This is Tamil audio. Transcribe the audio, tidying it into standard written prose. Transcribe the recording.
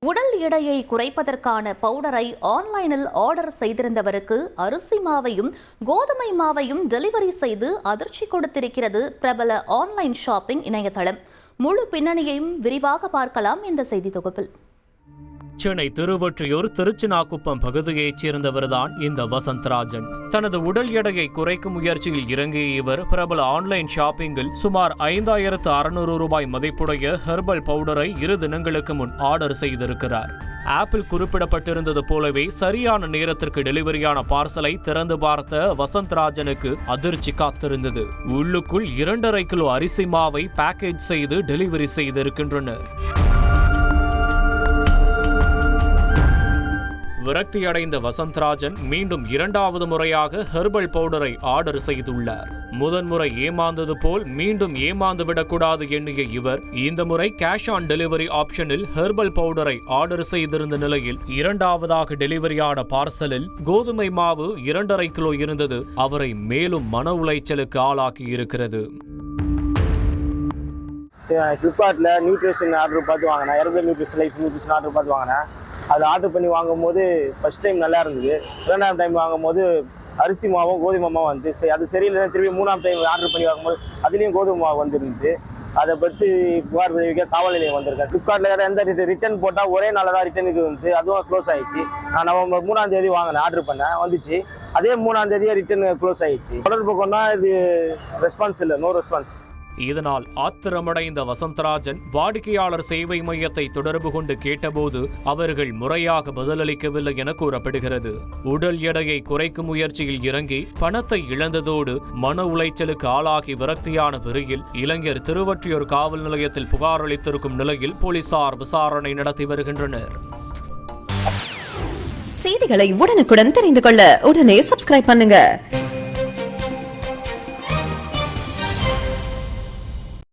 உடல் எடையை குறைப்பதற்கான பவுடரை ஆன்லைனில் ஆர்டர் செய்திருந்தவருக்கு அரிசி மாவையும் கோதுமை மாவையும் டெலிவரி செய்து அதிர்ச்சி கொடுத்திருக்கிறது பிரபல ஆன்லைன் ஷாப்பிங் இணையதளம். முழு பின்னணியையும் விரிவாக பார்க்கலாம் இந்த செய்தி தொகுப்பில். சென்னை திருவொற்றியூர் திருச்சினாக்குப்பம் பகுதியைச் சேர்ந்தவர்தான் இந்த வசந்தராஜன். தனது உடல் எடையை குறைக்கும் முயற்சியில் இறங்கிய இவர் பிரபல ஆன்லைன் ஷாப்பிங்கில் சுமார் 5600 ரூபாய் மதிப்புடைய ஹெர்பல் பவுடரை 2 தினங்களுக்கு முன் ஆர்டர் செய்திருக்கிறார். ஆப்பில் குறிப்பிடப்பட்டிருந்தது போலவே சரியான நேரத்திற்கு டெலிவரியான பார்சலை திறந்து பார்த்த வசந்தராஜனுக்கு அதிர்ச்சி காத்திருந்தது. உள்ளுக்குள் 2.5 கிலோ அரிசி மாவை பேக்கேஜ் செய்து டெலிவரி செய்திருக்கின்றனர். விரக்தியடைந்த வசந்தராஜன் மீண்டும் 2வது முறையாக ஹெர்பல் பவுடரை ஆர்டர் செய்துள்ளார். முதன்முறை ஏமாந்தது போல் மீண்டும் ஏமாந்துவிடக்கூடாது எண்ணிய இவர் இந்த முறை கேஷ் ஆன் டெலிவரி ஆப்ஷனில் ஹெர்பல் பவுடரை ஆர்டர் செய்திருந்த நிலையில் 2வதாக டெலிவரியான பார்சலில் கோதுமை மாவு 2.5 கிலோ இருந்தது அவரை மேலும் மன உளைச்சலுக்கு ஆளாக்கி இருக்கிறது. ஃப்ளிப்கார்ட்டில் நியூட்ரிஷன் ஆர்டர் பார்த்து வாங்கினேன். Herbal nutrition life nutrition order பார்த்து வாங்கினேன். அது ஆர்டர் பண்ணி வாங்கும்போது ஃபஸ்ட் டைம் நல்லா இருந்தது. 2வது டைம் வாங்கும்போது அரிசி மாவும் கோதுமை மாவும் வந்துச்சு. அது சரியில்லைன்னா திரும்பி 3ஆம் டைம் ஆர்டர் பண்ணி வாங்கும்போது அதுலேயும் கோதுமை மாவு வந்துருந்துச்சு. அதை பற்றி புகார் தெரிவிக்க காவல் நிலையம் வந்திருக்கேன். ஃப்ளிப்கார்ட்டில் வேறு எந்த ரிட்டர்ன் போட்டால் ஒரே நாளில் தான் ரிட்டர்னுக்கு வந்துச்சு. அதுவும் க்ளோஸ் ஆகிடுச்சு. நான் நவம்பர் 3ஆம் தேதி வாங்கினேன், ஆர்டர் பண்ணேன், வந்துச்சு. அதே 3ஆம் தேதியே ரிட்டர்ன் க்ளோஸ் ஆகிடுச்சு. தொடர்பு கொண்டா இது ரெஸ்பான்ஸ் இல்லை, நோ ரெஸ்பான்ஸ். இதனால் ஆத்திரமடைந்த வசந்தராஜன் வாடிக்கையாளர் சேவை மையத்தை தொடர்பு கொண்டு கேட்டபோது அவர்கள் முறையாக பதிலளிக்கவில்லை என கூறப்படுகிறது. உடல் எடையை குறைக்கும் முயற்சியில் இறங்கி பணத்தை இழந்ததோடு மன உளைச்சலுக்கு ஆளாகி விரக்தியான வெறியில் இளைஞர் திருவொற்றியூர் காவல் நிலையத்தில் புகார் அளித்திருக்கும் நிலையில் போலீசார் விசாரணை நடத்தி வருகின்றனர். செய்திகளை உடனுக்குடன் தெரிந்து கொள்ள உடனே சப்ஸ்கிரைப் பண்ணுங்க.